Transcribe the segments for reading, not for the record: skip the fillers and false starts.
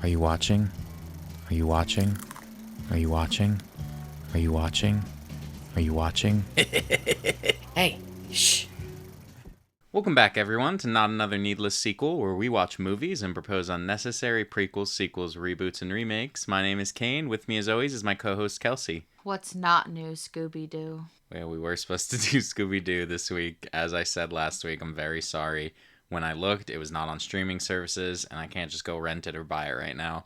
Are you watching? Are you watching? Are you watching? Are you watching? Are you watching? Hey, shh. Welcome back, everyone, to Not Another Needless Sequel, where we watch movies and propose unnecessary prequels, sequels, reboots, and remakes. My name is Kane. With me, as always, is my co-host, Kelsey. What's not new, Scooby-Doo? Well, we were supposed to do Scooby-Doo this week. As I said last week, I'm very sorry. When I looked, it was not on streaming services, and I can't just go rent it or buy it right now.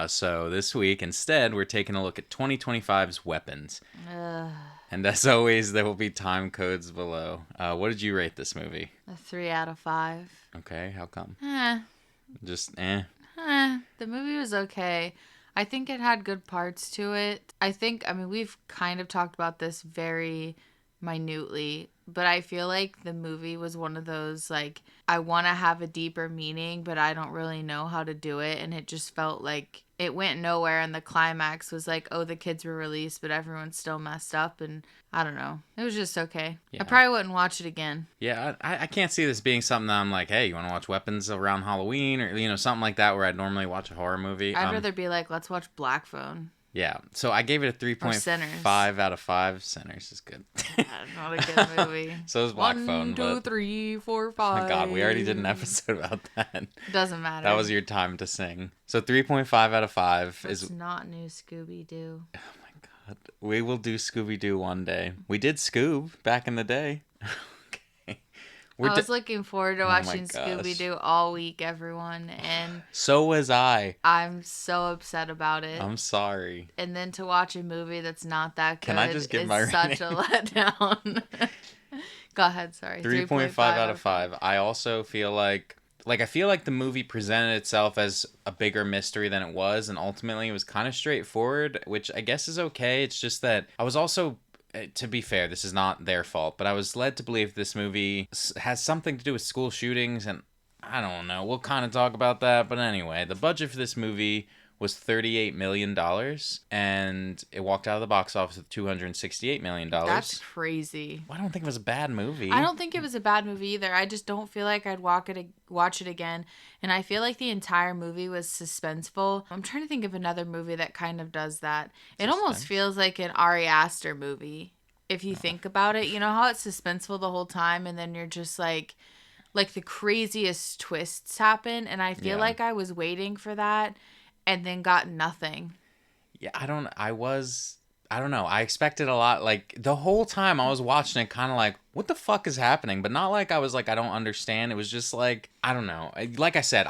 So this week, instead, we're taking a look at 2025's weapons. And as always, there will be time codes below. What did you rate this movie? A 3 out of 5. Okay, how come? Eh. Just The movie was okay. I think it had good parts to it. I mean, we've kind of talked about this very minutely, but I feel like the movie was one of those, like, I want to have a deeper meaning, but I don't really know how to do it. And it just felt like it went nowhere. And the climax was like, oh, the kids were released, but everyone's still messed up. And I don't know. It was just okay. Yeah. I probably wouldn't watch it again. Yeah, I can't see this being something that I'm like, hey, you want to watch Weapons around Halloween? Or, something like that where I'd normally watch a horror movie. I'd rather be like, let's watch Black Phone. Yeah, so I gave it a 3.5 out of 5. Sinners is good. Not a good movie. So is Black Phone. 1, 2, 3, 4, 5. Oh my God, we already did an episode about that. Doesn't matter. That was your time to sing. So 3.5 out of 5 It's is not new Scooby-Doo. Oh my God, we will do Scooby-Doo one day. We did Scoob back in the day. I was looking forward to watching gosh. Scooby-Doo all week, everyone, and So was I. I'm so upset about it. I'm sorry. And then to watch a movie that's not that good Can I just give is my such rating? a letdown. Go ahead, sorry. 3.5 out of 5. I also feel like the movie presented itself as a bigger mystery than it was, and ultimately it was kind of straightforward, which I guess is okay. It's just that I was also, to be fair, this is not their fault, but I was led to believe this movie has something to do with school shootings, and I don't know. We'll kind of talk about that, but anyway, the budget for this movie was $38 million, and it walked out of the box office with $268 million. That's crazy. Well, I don't think it was a bad movie. I don't think it was a bad movie either. I just don't feel like I'd watch it again. And I feel like the entire movie was suspenseful. I'm trying to think of another movie that kind of does that. It almost feels like an Ari Aster movie. If you think about it, you know how it's suspenseful the whole time, and then you're just like the craziest twists happen. And I feel like I was waiting for that and then got nothing. Yeah, I don't know. I expected a lot. Like, the whole time I was watching it, kind of like, what the fuck is happening? But not like I was like, I don't understand. It was just like, I don't know. Like I said,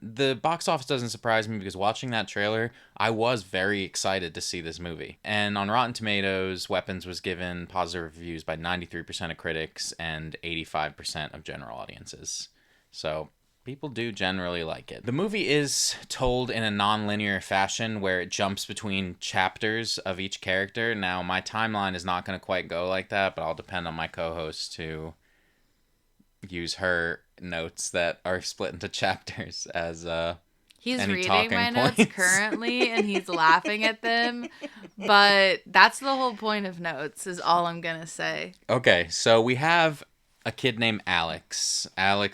the box office doesn't surprise me because watching that trailer, I was very excited to see this movie. And on Rotten Tomatoes, Weapons was given positive reviews by 93% of critics and 85% of general audiences. So people do generally like it. The movie is told in a non-linear fashion where it jumps between chapters of each character. Now, my timeline is not going to quite go like that, but I'll depend on my co-host to use her notes that are split into chapters as He's any reading talking my points. notes currently, and he's laughing at them. But that's the whole point of notes, is all I'm going to say. Okay, so we have a kid named Alex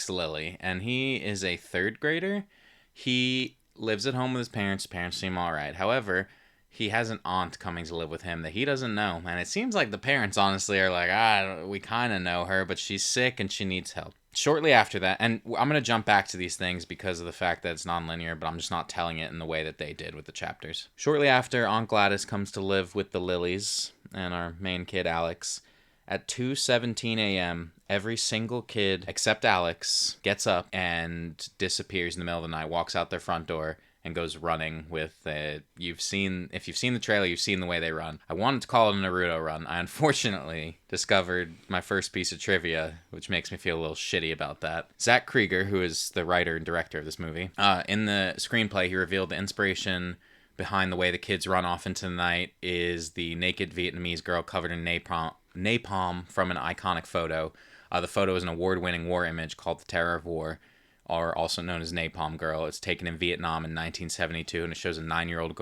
Lilly, and he is a 3rd grader. He lives at home with his parents. His parents seem all right. However, he has an aunt coming to live with him that he doesn't know, and it seems like the parents honestly are like, we kind of know her, but she's sick and she needs help. Shortly after that, and I'm going to jump back to these things because of the fact that it's non-linear, but I'm just not telling it in the way that they did with the chapters. Shortly after, Aunt Gladys comes to live with the Lillys and our main kid, Alex. At 2:17 a.m., every single kid except Alex gets up and disappears in the middle of the night, walks out their front door, and goes running with if you've seen the trailer, you've seen the way they run. I wanted to call it a Naruto run. I unfortunately discovered my first piece of trivia, which makes me feel a little shitty about that. Zach Krieger, who is the writer and director of this movie, in the screenplay, he revealed the inspiration behind the way the kids run off into the night is the naked Vietnamese girl covered in napalm from an iconic photo. The photo is an award-winning war image called The Terror of War, or also known as Napalm Girl. It's taken in Vietnam in 1972, and it shows a 9-year-old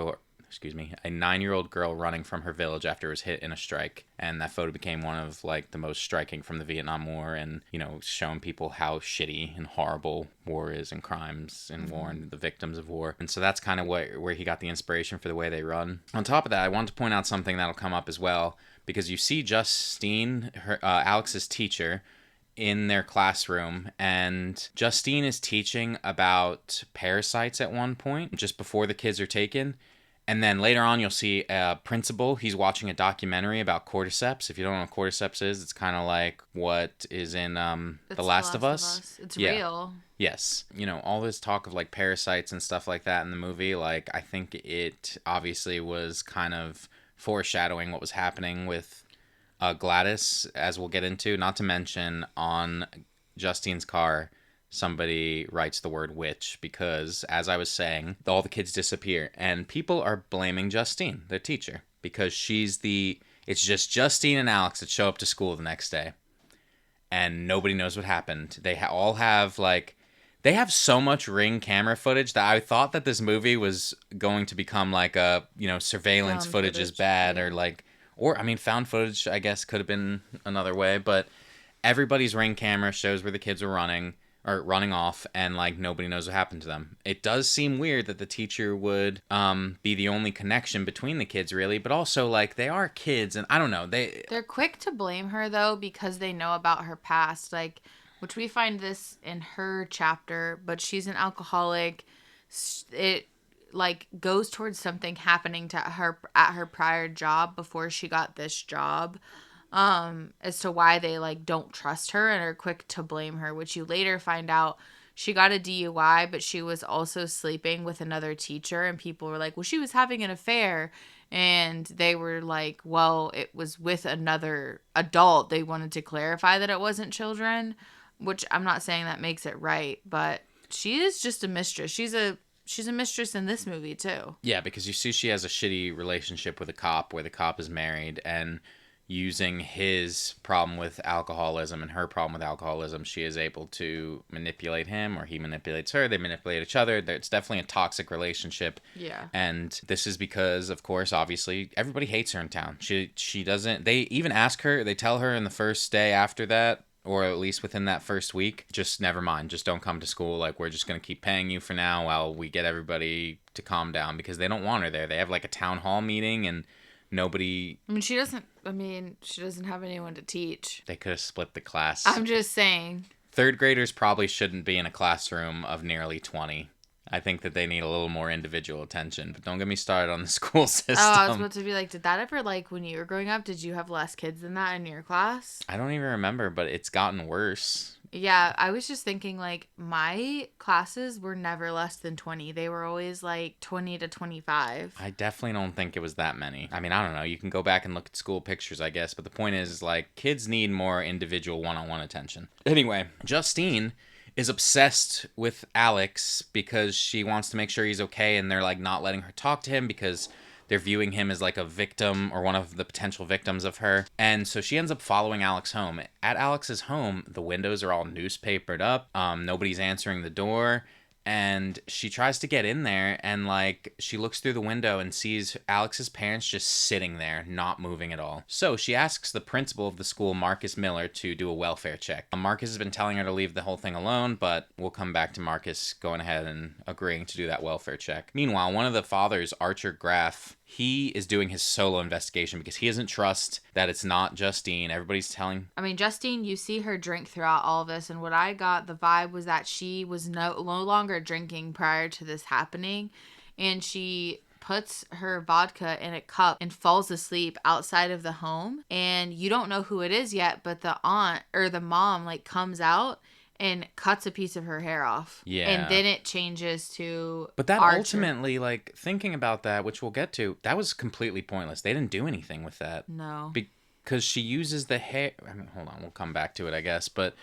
excuse me, a 9-year-old girl running from her village after it was hit in a strike. And that photo became one of like the most striking from the Vietnam War, and, you know, showing people how shitty and horrible war is, and crimes in war, and the victims of war. And so that's kind of where he got the inspiration for the way they run. On top of that, I wanted to point out something that'll come up as well, because you see Justine, Alex's teacher, in their classroom, and Justine is teaching about parasites at one point, just before the kids are taken. And then later on, you'll see a principal. He's watching a documentary about cordyceps. If you don't know what cordyceps is, it's kind of like what is in The Last of Us. It's Yeah. real. Yes. You know, all this talk of like parasites and stuff like that in the movie, like, I think it obviously was kind of foreshadowing what was happening with Gladys, as we'll get into. Not to mention, on Justine's car, somebody writes the word witch, because, as I was saying, all the kids disappear, and people are blaming Justine, their teacher, because it's just Justine and Alex that show up to school the next day, and nobody knows what happened. They all have, like, they have so much Ring camera footage that I thought that this movie was going to become like a, you know, surveillance Found footage is footage, bad, yeah. or like, or I mean, found footage, I guess, could have been another way, but everybody's Ring camera shows where the kids are running off, and like nobody knows what happened to them. It does seem weird that the teacher would be the only connection between the kids, really, but also, like, they are kids, and I don't know, They're quick to blame her though because they know about her past, like, which we find this in her chapter, but she's an alcoholic. It like goes towards something happening to her at her prior job before she got this job. As to why they like don't trust her and are quick to blame her, which you later find out she got a DUI, but she was also sleeping with another teacher, and people were like, well, she was having an affair. And they were like, well, it was with another adult. They wanted to clarify that it wasn't children, which I'm not saying that makes it right, but she is just a mistress. She's a mistress in this movie too. Yeah, because you see she has a shitty relationship with a cop, where the cop is married, and using his problem with alcoholism and her problem with alcoholism, she is able to manipulate him, or he manipulates her. They manipulate each other. It's definitely a toxic relationship. Yeah. And this is because, of course, obviously, everybody hates her in town. She doesn't. They even ask her. They tell her in the first day after that, or at least within that first week, just never mind. Just don't come to school. Like, we're just going to keep paying you for now while we get everybody to calm down, because they don't want her there. They have like a town hall meeting, and nobody. She doesn't have anyone to teach. They could have split the class. I'm just saying. Third graders probably shouldn't be in a classroom of nearly 20. I think that they need a little more individual attention. But don't get me started on the school system. Oh, I was about to be like, did that ever, like, when you were growing up, did you have less kids than that in your class? I don't even remember, but it's gotten worse. Yeah, I was just thinking, like, my classes were never less than 20. They were always, like, 20 to 25. I definitely don't think it was that many. I mean, I don't know. You can go back and look at school pictures, I guess. But the point is, like, kids need more individual one-on-one attention. Anyway, Justine is obsessed with Alex because she wants to make sure he's okay, and they're, like, not letting her talk to him because they're viewing him as like a victim, or one of the potential victims of her. And so she ends up following Alex home. At Alex's home, the windows are all newspapered up. Nobody's answering the door. And she tries to get in there, and like she looks through the window and sees Alex's parents just sitting there, not moving at all. So she asks the principal of the school, Marcus Miller, to do a welfare check. Marcus has been telling her to leave the whole thing alone, but we'll come back to Marcus going ahead and agreeing to do that welfare check. Meanwhile, one of the fathers, Archer Graff, he is doing his solo investigation because he doesn't trust that it's not Justine. Everybody's telling. I mean, Justine, you see her drink throughout all of this, and what I got the vibe was that she was no longer drinking prior to this happening, and she puts her vodka in a cup and falls asleep outside of the home, and you don't know who it is yet, but the aunt or the mom like comes out and cuts a piece of her hair off. Yeah. And then it changes to But that Archer. ultimately, like, thinking about that, which we'll get to, that was completely pointless. They didn't do anything with that. No. Because she uses the hair. I mean, hold on, we'll come back to it, I guess. But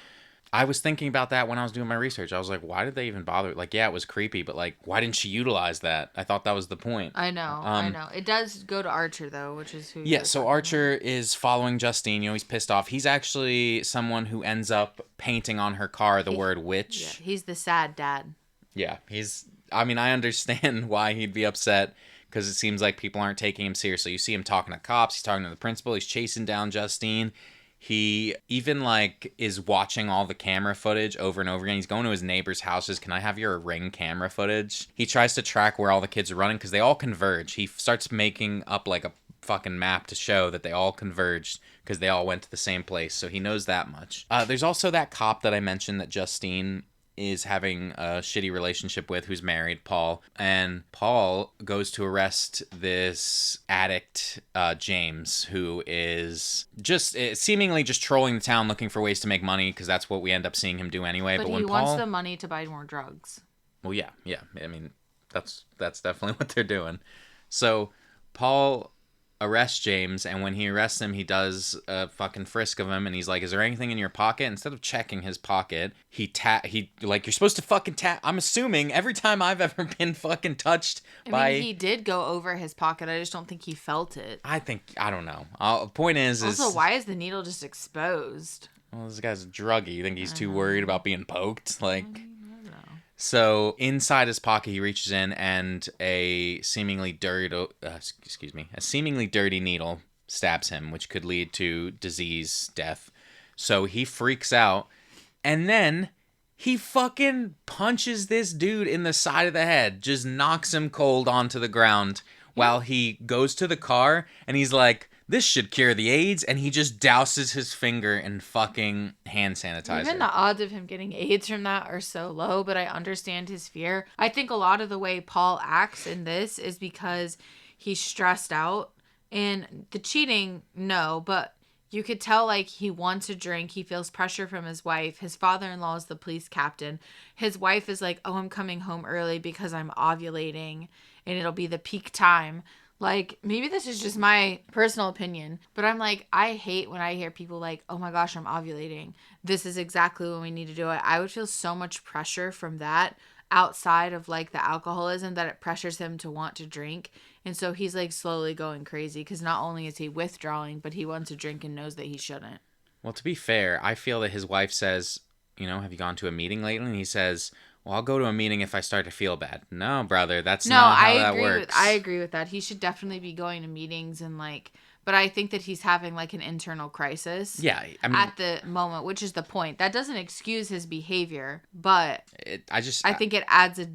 I was thinking about that when I was doing my research. I was like, why did they even bother? Like, yeah, it was creepy, but like, why didn't she utilize that? I thought that was the point. I know. It does go to Archer, though, which is who. Yeah, so Archer is following Justine. You know, he's pissed off. He's actually someone who ends up painting on her car the word witch. Yeah, he's the sad dad. Yeah, I mean, I understand why he'd be upset, because it seems like people aren't taking him seriously. You see him talking to cops, he's talking to the principal, he's chasing down Justine. He even like is watching all the camera footage over and over again. He's going to his neighbors' houses. Can I have your Ring camera footage? He tries to track where all the kids are running because they all converge. He starts making up like a fucking map to show that they all converged because they all went to the same place. So he knows that much. There's also that cop that I mentioned that Justine is having a shitty relationship with, who's married, Paul. And Paul goes to arrest this addict, James, who is just seemingly just trolling the town looking for ways to make money, because that's what we end up seeing him do anyway. But when he Paul wants the money to buy more drugs. Well, yeah. I mean, that's definitely what they're doing. So Paul arrests James, and when he arrests him, he does a fucking frisk of him, and he's like, "Is there anything in your pocket?" Instead of checking his pocket, he like, "You're supposed to fucking tap." I'm assuming every time I've ever been fucking touched by. He did go over his pocket. I just don't think he felt it. I don't know. Point is Also, why is the needle just exposed? Well, this guy's a druggie. You think he's too worried about being poked? Like. So inside his pocket, he reaches in, and a seemingly dirty needle stabs him, which could lead to disease, death. So he freaks out, and then he fucking punches this dude in the side of the head, just knocks him cold onto the ground while he goes to the car, and he's like, "This should cure the AIDS," and he just douses his finger in fucking hand sanitizer. Even the odds of him getting AIDS from that are so low, but I understand his fear. I think a lot of the way Paul acts in this is because he's stressed out. And the cheating, no, but you could tell like he wants a drink. He feels pressure from his wife. His father-in-law is the police captain. His wife is like, "Oh, I'm coming home early because I'm ovulating and it'll be the peak time." Like, maybe this is just my personal opinion, but I'm like, I hate when I hear people like, "Oh my gosh, I'm ovulating. This is exactly when we need to do it." I would feel so much pressure from that outside of like the alcoholism that it pressures him to want to drink. And so he's like slowly going crazy because not only is he withdrawing, but he wants to drink and knows that he shouldn't. Well, to be fair, I feel that his wife says, "Have you gone to a meeting lately?" And he says, "Well, I'll go to a meeting if I start to feel bad." No, brother, that's not how that works. I agree with that. He should definitely be going to meetings and like, but I think that he's having like an internal crisis. Yeah, I mean, at the moment, which is the point. That doesn't excuse his behavior, but I think it adds a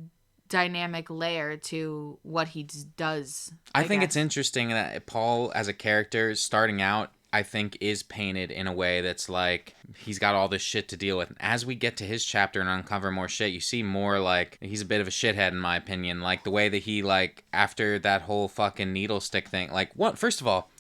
dynamic layer to what he does. I think it's interesting that Paul, as a character, starting out, I think is painted in a way that's like he's got all this shit to deal with. As we get to his chapter and uncover more shit, you see more like he's a bit of a shithead in my opinion. Like the way that he like after that whole fucking needle stick thing. Like what? First of all,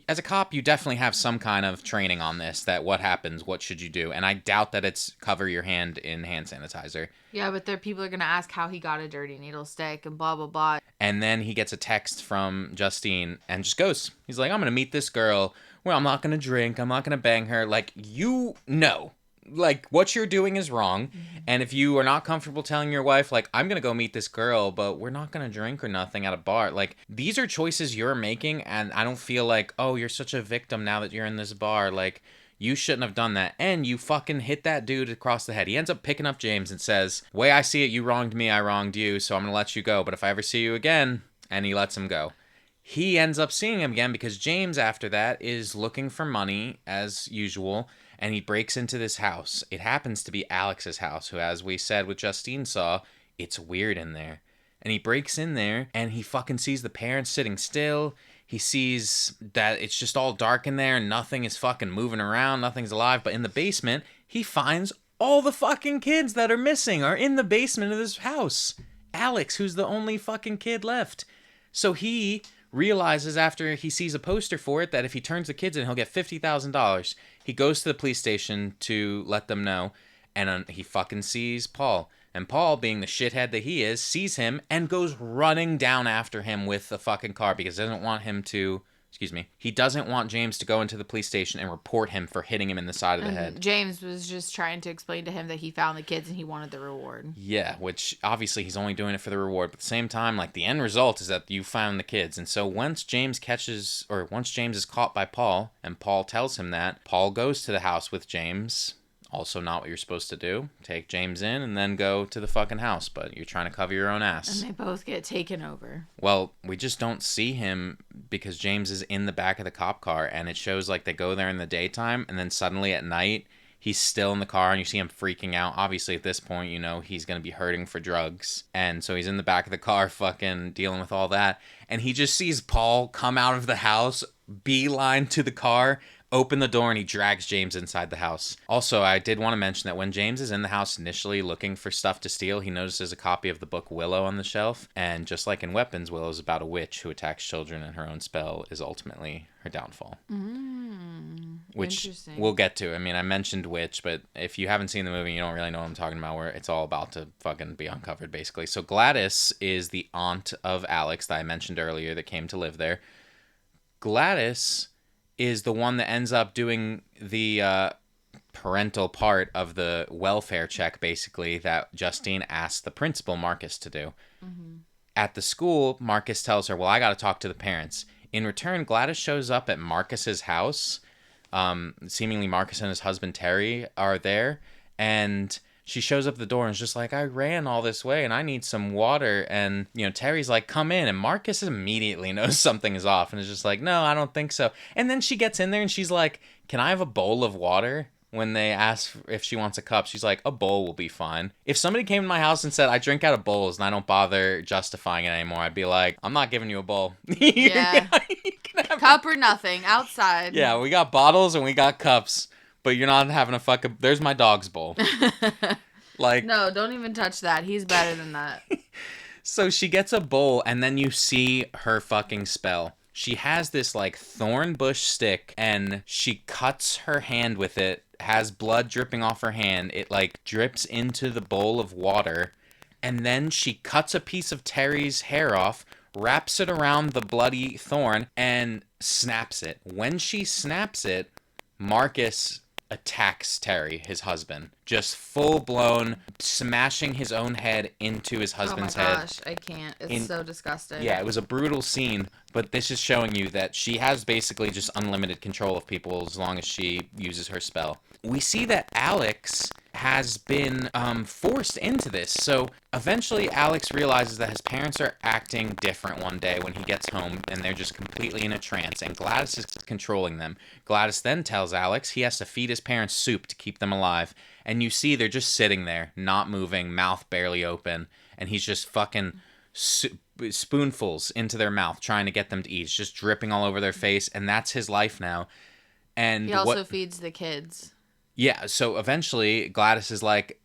as a cop, you definitely have some kind of training on this. That what happens, what should you do? And I doubt that it's cover your hand in hand sanitizer. Yeah, but people are gonna ask how he got a dirty needle stick and blah blah blah. And then he gets a text from Justine and just goes. He's like, "I'm gonna meet this girl. Well, I'm not going to drink. I'm not going to bang her." Like, you know. Like, what you're doing is wrong. Mm-hmm. And if you are not comfortable telling your wife, like, "I'm going to go meet this girl, but we're not going to drink or nothing at a bar." Like, these are choices you're making. And I don't feel like, "Oh, you're such a victim now that you're in this bar." Like, you shouldn't have done that. And you fucking hit that dude across the head. He ends up picking up James and says, "Way I see it, you wronged me, I wronged you. So I'm going to let you go. But if I ever see you again," and he lets him go. He ends up seeing him again because James, after that, is looking for money, as usual, and he breaks into this house. It happens to be Alex's house, who, as we said with Justine saw, it's weird in there. And he breaks in there, and he fucking sees the parents sitting still. He sees that it's just all dark in there, and nothing is fucking moving around, nothing's alive. But in the basement, he finds all the fucking kids that are missing are in the basement of this house. Alex, who's the only fucking kid left. So he realizes after he sees a poster for it that if he turns the kids in, he'll get $50,000. He goes to the police station to let them know, and he fucking sees Paul. And Paul, being the shithead that he is, sees him and goes running down after him with the fucking car because he doesn't want him to... He doesn't want James to go into the police station and report him for hitting him in the side of the head. James was just trying to explain to him that he found the kids and he wanted the reward. Yeah, which obviously he's only doing it for the reward. But at the same time, like the end result is that you found the kids. And so once James is caught by Paul and Paul tells him that, Paul goes to the house with James Also not what you're supposed to do. Take James in and then go to the fucking house, but you're trying to cover your own And ass. they both get taken over. Well, we just don't see him because James is in the back of the cop car, and it shows like they go there in the daytime, and then suddenly at night he's still in the car, and you see him freaking out. Obviously, at this point, you know he's gonna be hurting for drugs, and so he's in the back of the car, fucking dealing with all that, and he just sees Paul come out of the house, beeline to the car, open the door, and he drags James inside the house. Also, I did want to mention that when James is in the house initially looking for stuff to steal, he notices a copy of the book Willow on the shelf. And just like in Weapons, Willow is about a witch who attacks children, and her own spell is ultimately her downfall. Which we'll get to. I mean, I mentioned witch, but if you haven't seen the movie, you don't really know what I'm talking about, where it's all about to fucking be uncovered, basically. So Gladys is the aunt of Alex that I mentioned earlier that came to live there. Gladys is the one that ends up doing the parental part of the welfare check, basically, that Justine asked the principal, Marcus, to do. At the school, Marcus tells her, well, I got to talk to the parents. In return, Gladys shows up at Marcus's house. Seemingly Marcus and his husband, Terry, are there. And she shows up at the door and is just like, I ran all this way and I need some water. And, you know, Terry's like, come in. And Marcus immediately knows something is off and is just like, no, I don't think so. And then she gets in there and she's like, can I have a bowl of water? When they ask if she wants a cup, she's like, a bowl will be fine. If somebody came to my house and said, I drink out of bowls and I don't bother justifying it anymore, I'd be like, I'm not giving you a bowl. Yeah. Cup or nothing, outside. Yeah, we got bottles and we got cups, but you're not having a fucking... There's my dog's bowl. Like... No, don't even touch that. He's better than that. So she gets a bowl and then you see her fucking spell. She has this like thorn bush stick and she cuts her hand with it, has blood dripping off her hand. It like drips into the bowl of water, and then she cuts a piece of Terry's hair off, wraps it around the bloody thorn, and snaps it. When she snaps it, Marcus attacks Terry, his husband. Just full-blown smashing his own head into his husband's head. Oh my gosh, I can't. It's so disgusting. Yeah, it was a brutal scene, but this is showing you that she has basically just unlimited control of people as long as she uses her spell. We see that Alex has been forced into this. So eventually Alex realizes that his parents are acting different one day when he gets home, and they're just completely in a trance, and Gladys is controlling them. Gladys then tells Alex he has to feed his parents soup to keep them alive. And you see they're just sitting there, not moving, mouth barely open, and he's just fucking spoonfuls into their mouth trying to get them to eat. It's just dripping all over their face, and that's his life now. And he also feeds the kids. Yeah, so eventually Gladys is like,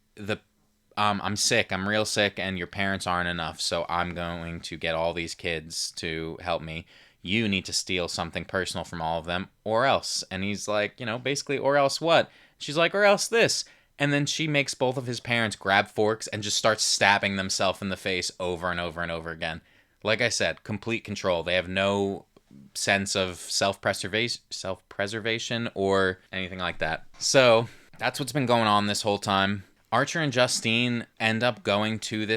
I'm sick, I'm real sick, and your parents aren't enough, so I'm going to get all these kids to help me. You need to steal something personal from all of them, or else. And he's like, you know, basically, or else what? She's like, or else this. And then she makes both of his parents grab forks and just start stabbing themselves in the face over and over and over again. Like I said, complete control. They have no sense of self-preservation or anything like that. So that's what's been going on this whole time. Archer and Justine end up going to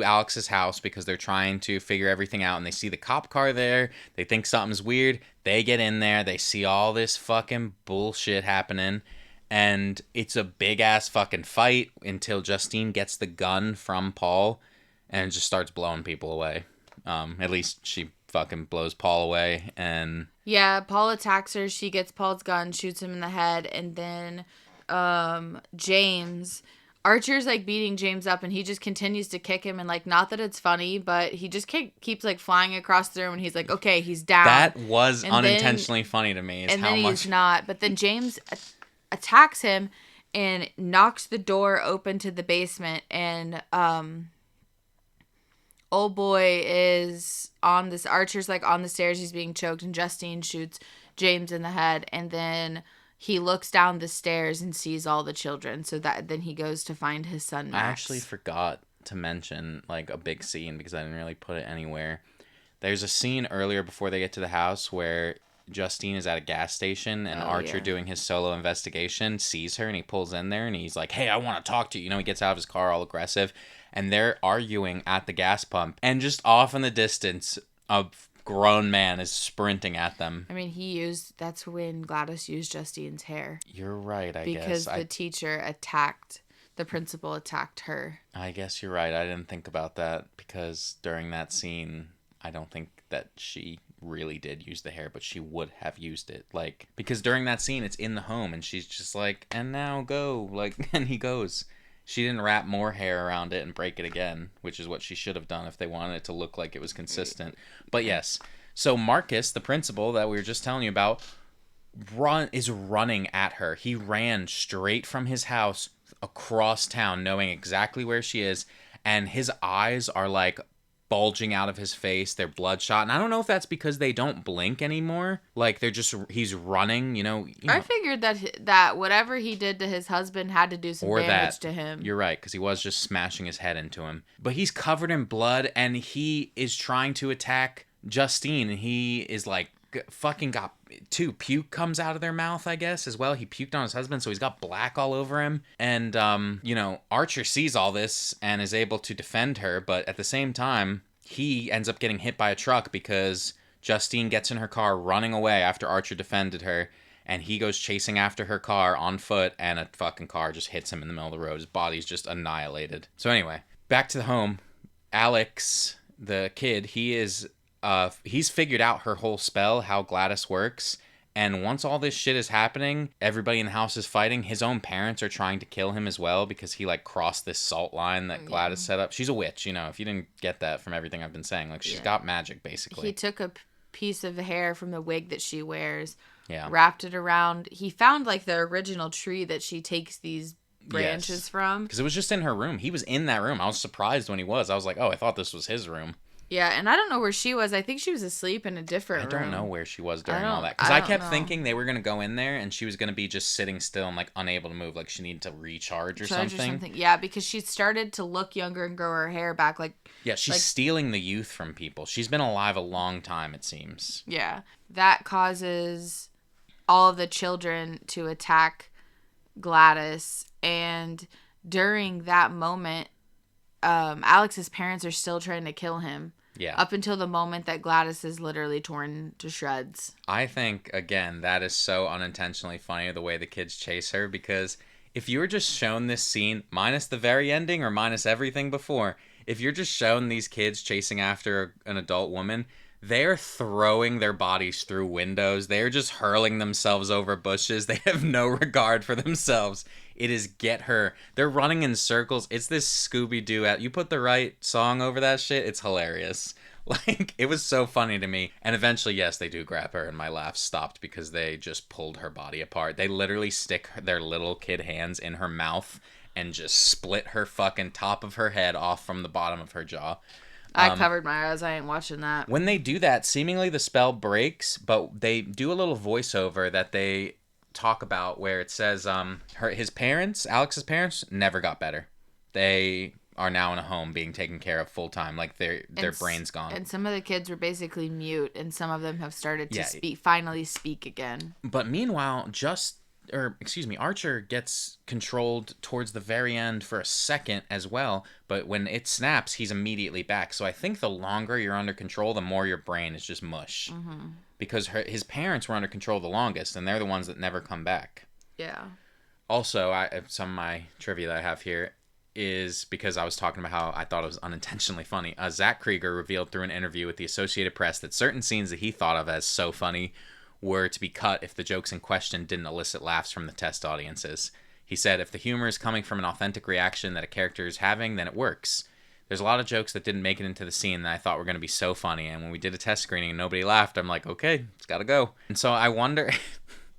Alex's house because they're trying to figure everything out, and they see the cop car there. They think something's weird. They get in there. They see all this fucking bullshit happening, and it's a big ass fucking fight until Justine gets the gun from Paul and just starts blowing people away. At least she fucking blows Paul away, and yeah, Paul attacks her. She gets Paul's gun, shoots him in the head, and then Archer's like beating James up, and he just continues to kick him, and like, not that it's funny, but he just keeps like flying across the room, and he's like, okay, he's down. That was and unintentionally funny to me. And then he's not, but then James attacks him and knocks the door open to the basement, and old boy is on this. Archer's like on the stairs, he's being choked, and Justine shoots James in the head, and then he looks down the stairs and sees all the children. So that then he goes to find his son Max. I actually forgot to mention like a big scene because I didn't really put it anywhere. There's a scene earlier before they get to the house where Justine is at a gas station, and Archer, doing his solo investigation, sees her, and he pulls in there, and he's like, hey, I want to talk to you. You know, he gets out of his car all aggressive, and they're arguing at the gas pump. And just off in the distance, a grown man is sprinting at them. I mean, that's when Gladys used Justine's hair. You're right, I guess. Because the principal attacked her. I guess you're right. I didn't think about that because during that scene, I don't think that she really did use the hair, but she would have used it. Like, because during that scene, it's in the home and she's just like, and now go. Like, and he goes. She didn't wrap more hair around it and break it again, which is what she should have done if they wanted it to look like it was consistent. But yes. So Marcus, the principal that we were just telling you about, is running at her. He ran straight from his house across town, knowing exactly where she is, and his eyes are like bulging out of his face. They're bloodshot, and I don't know if that's because they don't blink anymore. Like he's running. I figured that whatever he did to his husband had to do some damage to him. You're right, because he was just smashing his head into him. But he's covered in blood, and he is trying to attack Justine, and he is like fucking got puke comes out of their mouth, I guess, as well. He puked on his husband, so he's got black all over him. And Archer sees all this and is able to defend her, but at the same time he ends up getting hit by a truck because Justine gets in her car running away after Archer defended her, and he goes chasing after her car on foot, and a fucking car just hits him in the middle of the road. His body's just annihilated. So anyway, back to the home. Alex, the kid, he's figured out her whole spell, how Gladys works, and once all this shit is happening, everybody in the house is fighting. His own parents are trying to kill him as well because he like crossed this salt line that Gladys set up. She's a witch, if you didn't get that from everything I've been saying. Like, she's got magic, basically. He took a piece of the hair from the wig that she wears, yeah, wrapped it around. He found like the original tree that she takes these branches from. Because it was just in her room. He was in that room. I was surprised when he was. I was like, oh, I thought this was his room. Yeah, and I don't know where she was. I think she was asleep in a different room. I don't know where she was during all that. Because I kept thinking they were going to go in there and she was going to be just sitting still and like unable to move. Like she needed to recharge or something. Yeah, because she started to look younger and grow her hair back. She's stealing the youth from people. She's been alive a long time, it seems. Yeah. That causes all of the children to attack Gladys. And during that moment, Alex's parents are still trying to kill him. Yeah. Up until the moment that Gladys is literally torn to shreds. I think, again, that is so unintentionally funny the way the kids chase her, because if you were just shown this scene, minus the very ending or minus everything before, if you're just shown these kids chasing after an adult woman, they're throwing their bodies through windows. They're just hurling themselves over bushes. They have no regard for themselves. It is get her. They're running in circles. It's this Scooby-Doo. You put the right song over that shit, it's hilarious. Like, it was so funny to me. And eventually, yes, they do grab her, and my laugh stopped because they just pulled her body apart. They literally stick their little kid hands in her mouth and just split her fucking top of her head off from the bottom of her jaw. I covered my eyes. I ain't watching that. When they do that, seemingly the spell breaks, but they do a little voiceover that they talk about where it says Alex's parents never got better. They are now in a home being taken care of full time, like their brain's gone. And some of the kids were basically mute, and some of them have started to finally speak again. But meanwhile, Archer gets controlled towards the very end for a second as well, but when it snaps, he's immediately back. So I think the longer you're under control, the more your brain is just mush. Mm-hmm. Because his parents were under control the longest, and they're the ones that never come back. Yeah. Also, some of my trivia that I have here is because I was talking about how I thought it was unintentionally funny. Zach Krieger revealed through an interview with the Associated Press that certain scenes that he thought of as so funny were to be cut if the jokes in question didn't elicit laughs from the test audiences. He said, if the humor is coming from an authentic reaction that a character is having, then it works. There's a lot of jokes that didn't make it into the scene that I thought were going to be so funny, and when we did a test screening and nobody laughed, I'm like, okay, it's got to go. And so I wonder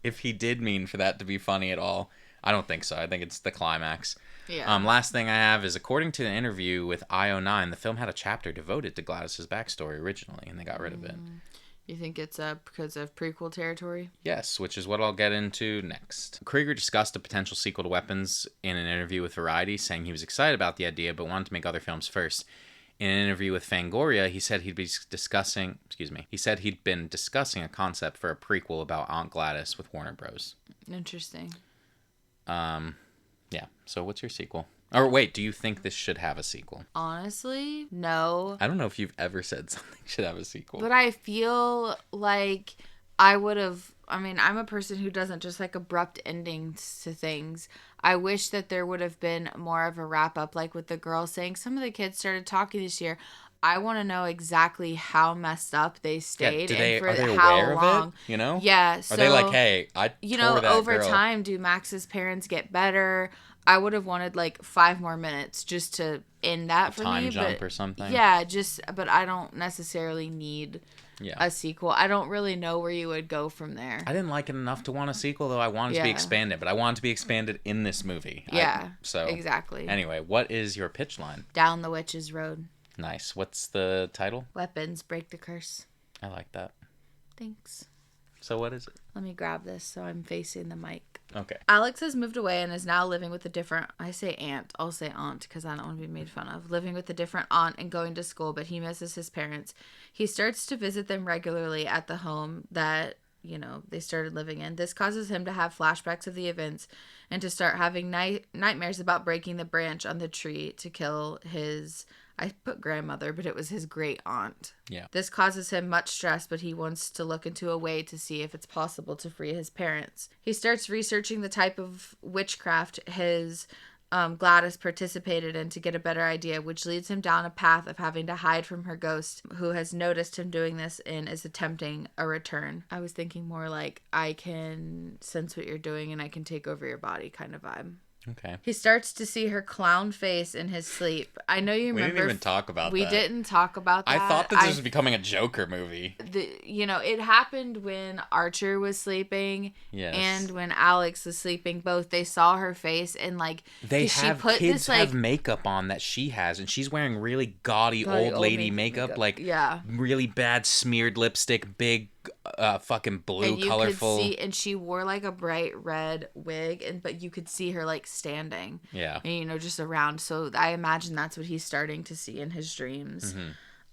if he did mean for that to be funny at all. I don't think so. I think it's the climax. Yeah. Last thing I have is, according to the interview with IO9, the film had a chapter devoted to Gladys's backstory originally, and they got rid of it. You think it's because of prequel territory? Yes, which is what I'll get into next. Krieger discussed a potential sequel to Weapons in an interview with Variety, saying he was excited about the idea but wanted to make other films first. In an interview with Fangoria, he said he'd been discussing a concept for a prequel about Aunt Gladys with Warner Bros. Interesting. Yeah. So what's your sequel? Or wait, do you think this should have a sequel? Honestly, no. I don't know if you've ever said something should have a sequel. But I feel like I would have. I mean, I'm a person who doesn't just like abrupt endings to things. I wish that there would have been more of a wrap up, like with the girl saying some of the kids started talking this year. I want to know exactly how messed up they Yeah, stayed do and they for are they how aware of it? long. You know? Yeah, Are they like, so hey, I tore that over girl time, do Max's parents get better? I would have wanted like 5 more minutes just to end a that for time me, jump but or something? yeah, but I don't necessarily need Yeah. a sequel. I don't really know where you would go from there. I didn't like it enough to want a sequel, though I wanted to be Yeah. expanded, but I wanted to be expanded in this movie. Yeah, So, exactly. anyway, what is your pitch line? Down the witch's road. Nice. What's the title? Weapons break the curse. I like that. Thanks. So, what is it? Let me grab this so I'm facing the mic. Okay. Alex has moved away and is now living with a different, I say aunt, I'll say aunt because I don't want to be made fun of, living with a different aunt and going to school, but he misses his parents. He starts to visit them regularly at the home that, they started living in. This causes him to have flashbacks of the events and to start having nightmares about breaking the branch on the tree to kill his, I put grandmother, but it was his great aunt. Yeah. This causes him much stress, but he wants to look into a way to see if it's possible to free his parents. He starts researching the type of witchcraft his Gladys participated in to get a better idea, which leads him down a path of having to hide from her ghost, who has noticed him doing this and is attempting a return. I was thinking more like, I can sense what you're doing and I can take over your body kind of vibe. Okay. He starts to see her clown face in his sleep. I know you remember. We didn't even talk about that. We didn't talk about that. I thought that this was becoming a Joker movie. It happened when Archer was sleeping. Yes. And when Alex was sleeping, both they saw her face and like kids have makeup on that she has, and she's wearing really gaudy old lady makeup, like really bad smeared lipstick, big fucking blue and you colorful. Could see, and she wore like a bright red wig, but you could see her like standing. Yeah. And just around. So I imagine that's what he's starting to see in his dreams.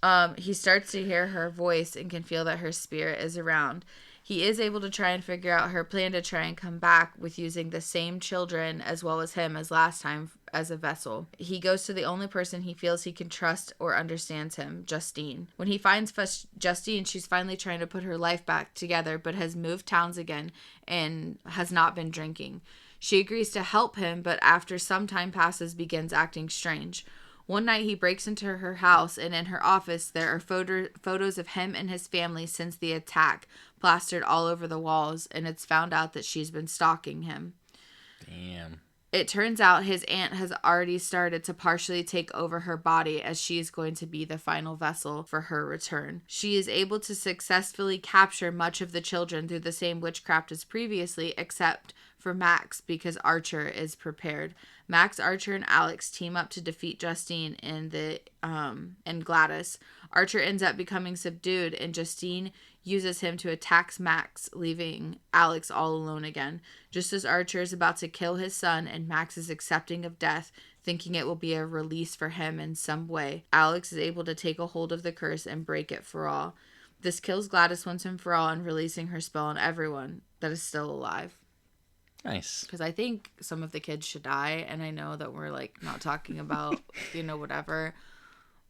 Mm-hmm. He starts to hear her voice and can feel that her spirit is around. He is able to try and figure out her plan to try and come back with using the same children as well as him as last time as a vessel. He goes to the only person he feels he can trust or understands him, Justine. When he finds Justine, she's finally trying to put her life back together but has moved towns again and has not been drinking. She agrees to help him, but after some time passes, begins acting strange. One night he breaks into her house, and in her office there are photos of him and his family since the attack plastered all over the walls, and it's found out that she's been stalking him. Damn. It turns out his aunt has already started to partially take over her body, as she is going to be the final vessel for her return. She is able to successfully capture much of the children through the same witchcraft as previously, except for Max, because Archer is prepared. Max, Archer, and Alex team up to defeat Justine and Gladys. Archer ends up becoming subdued, and Justine uses him to attack Max, leaving Alex all alone again. Just as Archer is about to kill his son and Max is accepting of death, thinking it will be a release for him in some way, Alex is able to take a hold of the curse and break it for all. This kills Gladys once and for all, and releasing her spell on everyone that is still alive. Nice. Because I think some of the kids should die, and I know that we're like not talking about, whatever.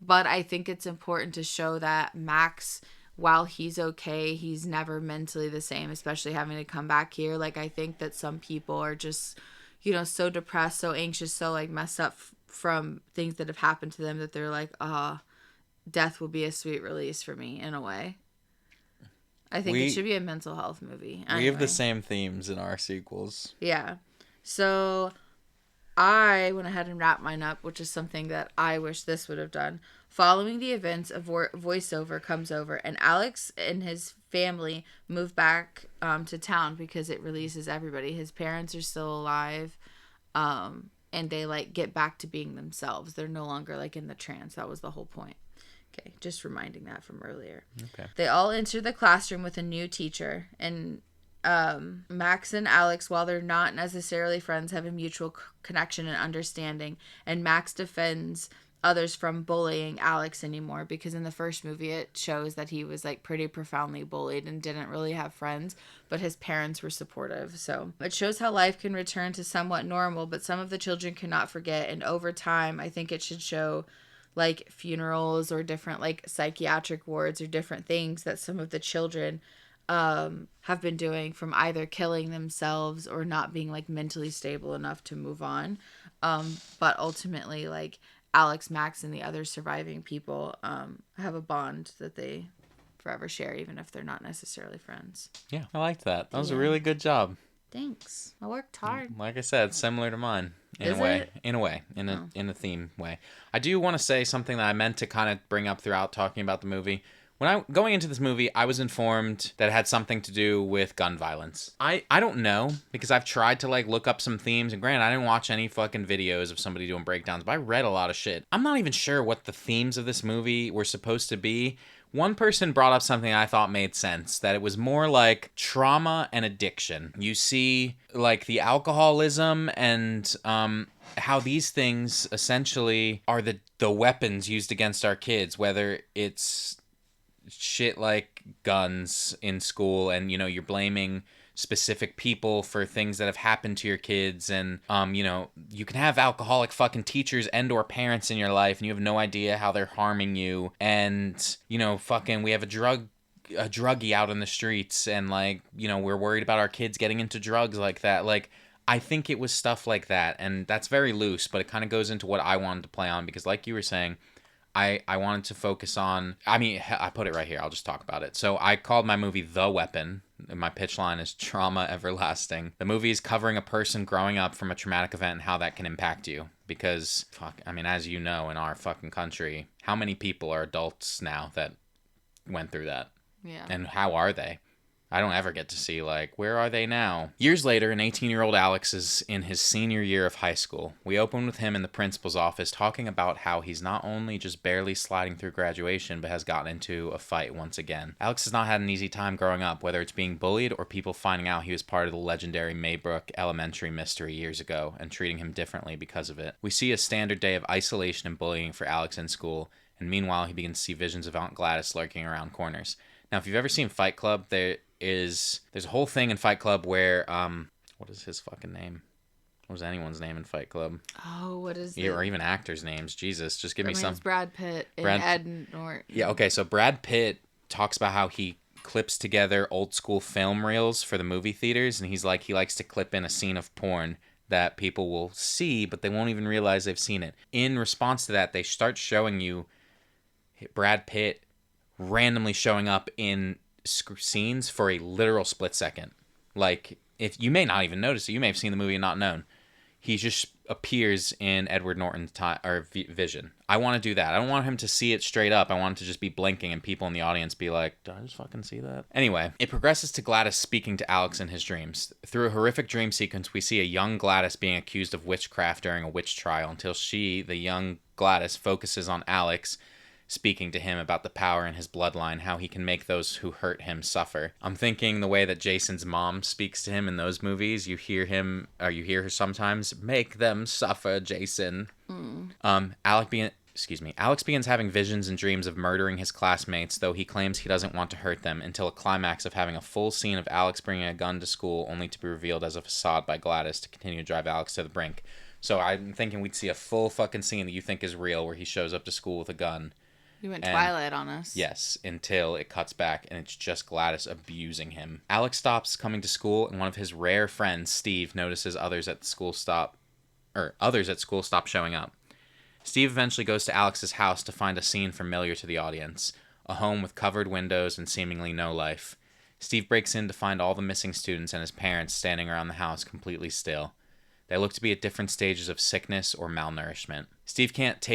But I think it's important to show that Max, while he's okay, he's never mentally the same, especially having to come back here. Like, I think that some people are just, so depressed, so anxious, so like messed up from things that have happened to them that they're like, death will be a sweet release for me in a way. I think it should be a mental health movie. Anyway. We have the same themes in our sequels. Yeah. So I went ahead and wrapped mine up, which is something that I wish this would have done. Following the events, a voiceover comes over, and Alex and his family move back to town because it releases everybody. His parents are still alive, and they get back to being themselves. They're no longer in the trance. That was the whole point. Okay, just reminding that from earlier. Okay. They all enter the classroom with a new teacher, and Max and Alex, while they're not necessarily friends, have a mutual connection and understanding, and Max defends others from bullying Alex anymore, because in the first movie it shows that he was like pretty profoundly bullied and didn't really have friends, but his parents were supportive. So it shows how life can return to somewhat normal, but some of the children cannot forget. And over time, I think it should show like funerals or different like psychiatric wards or different things that some of the children have been doing, from either killing themselves or not being like mentally stable enough to move on. But ultimately, like Alex, Max, and the other surviving people have a bond that they forever share, even if they're not necessarily friends. Yeah, I liked that. That was a Yeah. really good job. Thanks. I worked hard. Like I said, similar to mine in Is a way. it? In a theme way. I do want to say something that I meant to kind of bring up throughout talking about the movie. When I going into this movie, I was informed that it had something to do with gun violence. I don't know, because I've tried to like look up some themes, and granted, I didn't watch any fucking videos of somebody doing breakdowns, but I read a lot of shit. I'm not even sure what the themes of this movie were supposed to be. One person brought up something I thought made sense, that it was more like trauma and addiction. You see like the alcoholism and how these things essentially are the weapons used against our kids, whether it's shit like guns in school, and you're blaming specific people for things that have happened to your kids, and you can have alcoholic fucking teachers and or parents in your life, and you have no idea how they're harming you, and fucking we have a druggie out in the streets, and like we're worried about our kids getting into drugs like that. Like, I think it was stuff like that, and that's very loose, but it kind of goes into what I wanted to play on, because like you were saying, I wanted to focus on, I mean, I put it right here. I'll just talk about it. So I called my movie The Weapon. My pitch line is trauma everlasting. The movie is covering a person growing up from a traumatic event and how that can impact you. Because, fuck, I mean, as you know, in our fucking country, how many people are adults now that went through that? Yeah. And how are they? I don't ever get to see, like, where are they now? Years later, an 18-year-old Alex is in his senior year of high school. We open with him in the principal's office talking about how he's not only just barely sliding through graduation, but has gotten into a fight once again. Alex has not had an easy time growing up, whether it's being bullied or people finding out he was part of the legendary Maybrook Elementary mystery years ago and treating him differently because of it. We see a standard day of isolation and bullying for Alex in school, and meanwhile he begins to see visions of Aunt Gladys lurking around corners. Now, if you've ever seen Fight Club, there's a whole thing in Fight Club where what is his fucking name? What was anyone's name in Fight Club? Oh, what is it? Or even actors' names. Jesus, just give me some. It's Brad Pitt and Ed Norton. Yeah, okay, so Brad Pitt talks about how he clips together old school film reels for the movie theaters, and he likes to clip in a scene of porn that people will see, but they won't even realize they've seen it. In response to that, they start showing you Brad Pitt randomly showing up in scenes for a literal split second. Like, if you may not even notice it, you may have seen the movie and not known. He just appears in Edward Norton's vision. I want to do that. I don't want him to see it straight up. I want it to just be blinking and people in the audience be like, did I just fucking see that? Anyway, it progresses to Gladys speaking to Alex in his dreams. Through a horrific dream sequence, we see a young Gladys being accused of witchcraft during a witch trial until she, the young Gladys, focuses on Alex, speaking to him about the power in his bloodline, how he can make those who hurt him suffer. I'm thinking the way that Jason's mom speaks to him in those movies, you hear her sometimes, make them suffer, Jason. Alex begins having visions and dreams of murdering his classmates, though he claims he doesn't want to hurt them, until a climax of having a full scene of Alex bringing a gun to school, only to be revealed as a facade by Gladys to continue to drive Alex to the brink. So I'm thinking we'd see a full fucking scene that you think is real, where he shows up to school with a gun. You went Twilight on us. Yes, until it cuts back and it's just Gladys abusing him. Alex stops coming to school, and one of his rare friends, Steve, notices others at school stop showing up. Steve eventually goes to Alex's house to find a scene familiar to the audience, a home with covered windows and seemingly no life. Steve breaks in to find all the missing students and his parents standing around the house completely still. They look to be at different stages of sickness or malnourishment. Steve can't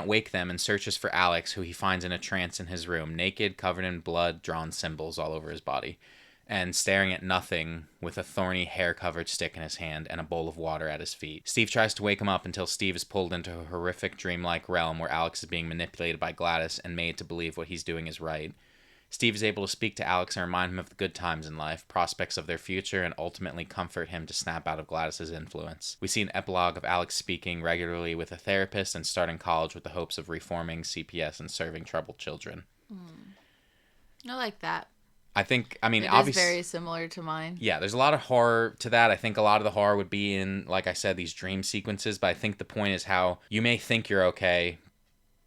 wake them and searches for Alex, who he finds in a trance in his room, naked, covered in blood, drawn symbols all over his body, and staring at nothing with a thorny, hair-covered stick in his hand and a bowl of water at his feet. Steve tries to wake him up until Steve is pulled into a horrific dreamlike realm where Alex is being manipulated by Gladys and made to believe what he's doing is right. Steve is able to speak to Alex and remind him of the good times in life, prospects of their future, and ultimately comfort him to snap out of Gladys's influence. We see an epilogue of Alex speaking regularly with a therapist and starting college with the hopes of reforming CPS and serving troubled children. I like that. I mean, It is obviously, very similar to mine. yeah, there's a lot of horror to that. I think a lot of the horror would be in, like I said, these dream sequences, but I think the point is how you may think you're okay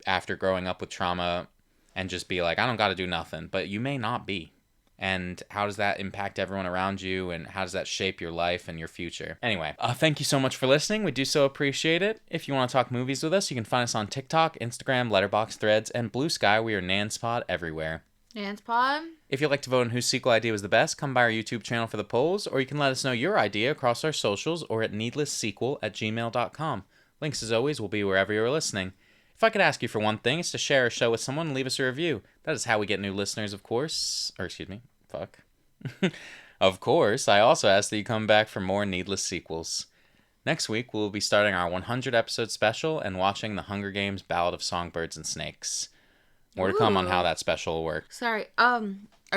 after growing up with trauma and just be like, I don't got to do nothing, but you may not be. And how does that impact everyone around you, and how does that shape your life and your future? Anyway, thank you so much for listening. We do so appreciate it. If you want to talk movies with us, you can find us on TikTok, Instagram, Letterboxd, Threads, and Blue Sky. We are Nanspod everywhere. Nanspod? If you'd like to vote on whose sequel idea was the best, come by our YouTube channel for the polls, or you can let us know your idea across our socials or at needlesssequel@gmail.com. Links, as always, will be wherever you're listening. If I could ask you for one thing, it's to share our show with someone and leave us a review. That is how we get new listeners, of course. Or, excuse me, fuck. Of course, I also ask that you come back for more Needless Sequels. Next week, we'll be starting our 100 episode special and watching The Hunger Games Ballad of Songbirds and Snakes. More to come on how that special will work. Sorry, are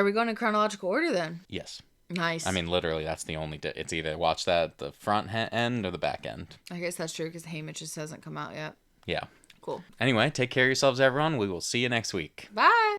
we going in chronological order then? Yes. Nice. I mean, literally, that's the only... It's either watch that at the front end or the back end. I guess that's true because Haymitch just hasn't come out yet. Yeah. Cool. Anyway, take care of yourselves, everyone. We will see you next week. Bye.